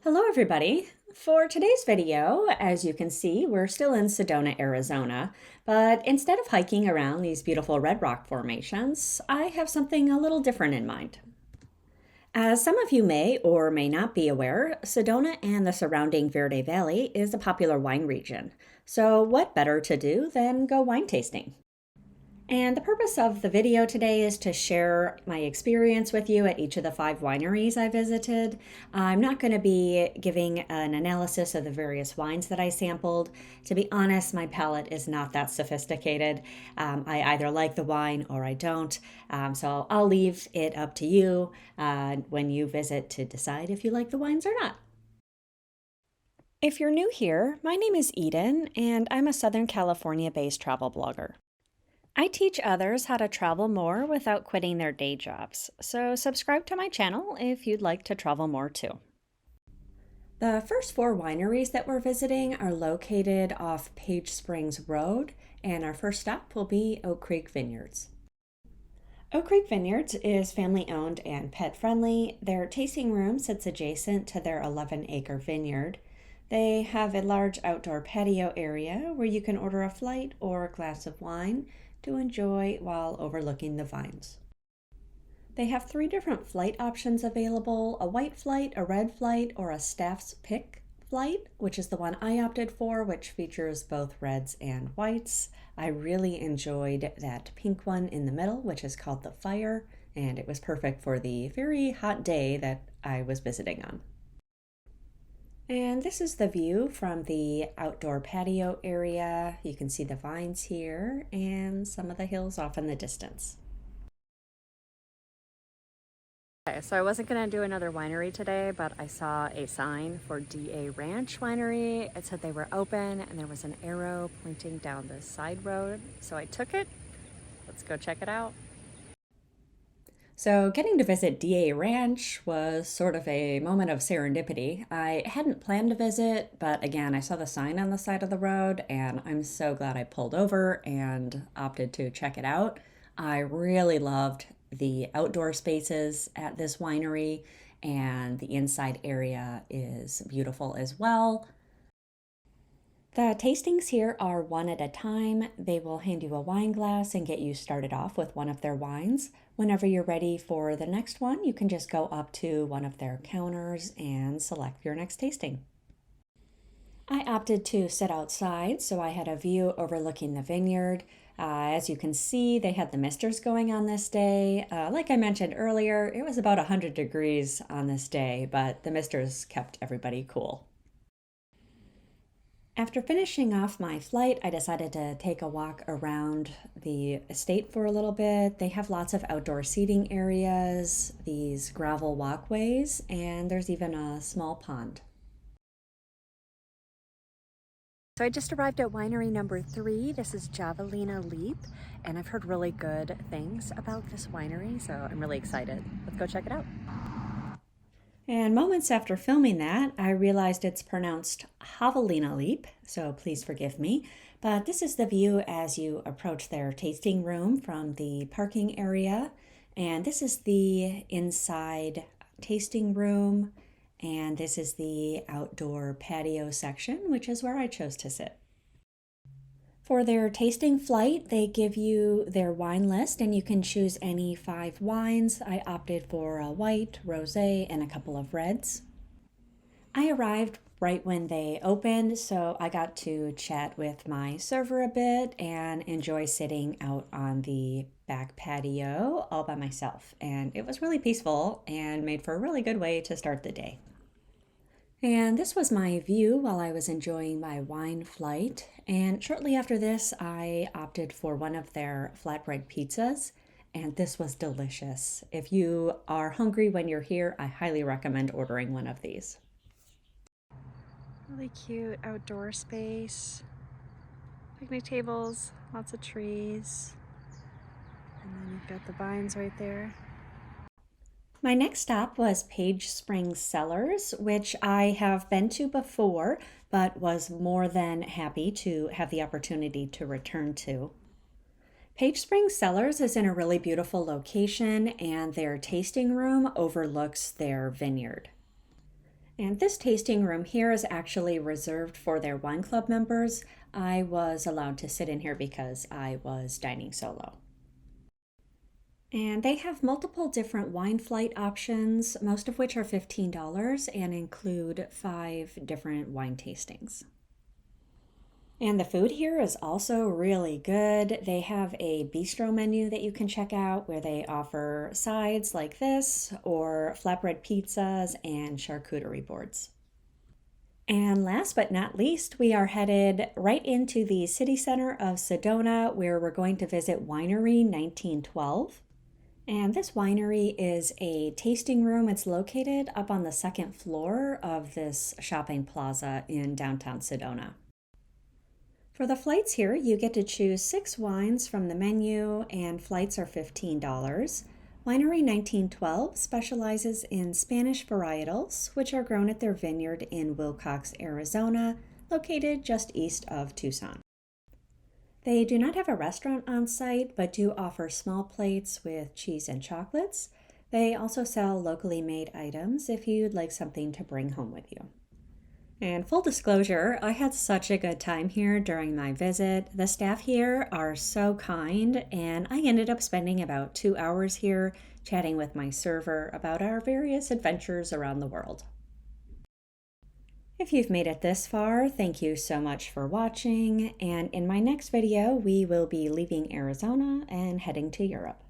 Hello everybody! For today's video, as you can see, we're still in Sedona, Arizona, but instead of hiking around these beautiful red rock formations, I have something a little different in mind. As some of you may or may not be aware, Sedona and the surrounding Verde Valley is a popular wine region. So what better to do than go wine tasting? And the purpose of the video today is to share my experience with you at each of the 5 wineries I visited. I'm not going to be giving an analysis of the various wines that I sampled. To be honest, my palate is not that sophisticated. I either like the wine or I don't. So I'll leave it up to you when you visit to decide if you like the wines or not. If you're new here, my name is Eden, and I'm a Southern California-based travel blogger. I teach others how to travel more without quitting their day jobs, so subscribe to my channel if you'd like to travel more too. The first 4 wineries that we're visiting are located off Page Springs Road, and our first stop will be Oak Creek Vineyards. Oak Creek Vineyards is family owned and pet friendly. Their tasting room sits adjacent to their 11-acre vineyard. They have a large outdoor patio area where you can order a flight or a glass of wine to enjoy while overlooking the vines. They have 3 different flight options available: a white flight, a red flight, or a staff's pick flight, which is the one I opted for, which features both reds and whites. I really enjoyed that pink one in the middle, which is called the Fire, and it was perfect for the very hot day that I was visiting on. And this is the view from the outdoor patio area. You can see the vines here and some of the hills off in the distance. Okay, so I wasn't going to do another winery today, but I saw a sign for DA Ranch Winery. It said they were open and there was an arrow pointing down the side road. So I took it. Let's go check it out. So getting to visit DA Ranch was sort of a moment of serendipity. I hadn't planned to visit, but again, I saw the sign on the side of the road and I'm so glad I pulled over and opted to check it out. I really loved the outdoor spaces at this winery, and the inside area is beautiful as well. The tastings here are one at a time. They will hand you a wine glass and get you started off with one of their wines. Whenever you're ready for the next one, you can just go up to one of their counters and select your next tasting. I opted to sit outside, so I had a view overlooking the vineyard. As you can see, they had the misters going on this day. Like I mentioned earlier, it was about 100 degrees on this day, but the misters kept everybody cool. After finishing off my flight, I decided to take a walk around the estate for a little bit. They have lots of outdoor seating areas, these gravel walkways, and there's even a small pond. So I just arrived at winery number 3. This is Javelina Leap, and I've heard really good things about this winery, so I'm really excited. Let's go check it out. And moments after filming that, I realized it's pronounced Javelina Leap, so please forgive me. But this is the view as you approach their tasting room from the parking area. And this is the inside tasting room. And this is the outdoor patio section, which is where I chose to sit. For their tasting flight, they give you their wine list and you can choose any 5 wines. I opted for a white, rosé, and a couple of reds. I arrived right when they opened, so I got to chat with my server a bit and enjoy sitting out on the back patio all by myself. And it was really peaceful and made for a really good way to start the day. And this was my view while I was enjoying my wine flight. And shortly after this, I opted for one of their flatbread pizzas, and this was delicious. If you are hungry when you're here, I highly recommend ordering one of these. Really cute outdoor space, picnic tables, lots of trees, and then you've got the vines right there. My next stop was Page Springs Cellars, which I have been to before, but was more than happy to have the opportunity to return to. Page Springs Cellars is in a really beautiful location, and their tasting room overlooks their vineyard. And this tasting room here is actually reserved for their wine club members. I was allowed to sit in here because I was dining solo. And they have multiple different wine flight options, most of which are $15 and include 5 different wine tastings. And the food here is also really good. They have a bistro menu that you can check out where they offer sides like this or flatbread pizzas and charcuterie boards. And last but not least, we are headed right into the city center of Sedona where we're going to visit Winery 1912. And this winery is a tasting room. It's located up on the second floor of this shopping plaza in downtown Sedona. For the flights here, you get to choose 6 wines from the menu, and flights are $15. Winery 1912 specializes in Spanish varietals, which are grown at their vineyard in Willcox, Arizona, located just east of Tucson. They do not have a restaurant on site, but do offer small plates with cheese and chocolates. They also sell locally made items if you'd like something to bring home with you. And full disclosure, I had such a good time here during my visit. The staff here are so kind, and I ended up spending about 2 hours here chatting with my server about our various adventures around the world. If you've made it this far, thank you so much for watching, and in my next video, we will be leaving Arizona and heading to Europe.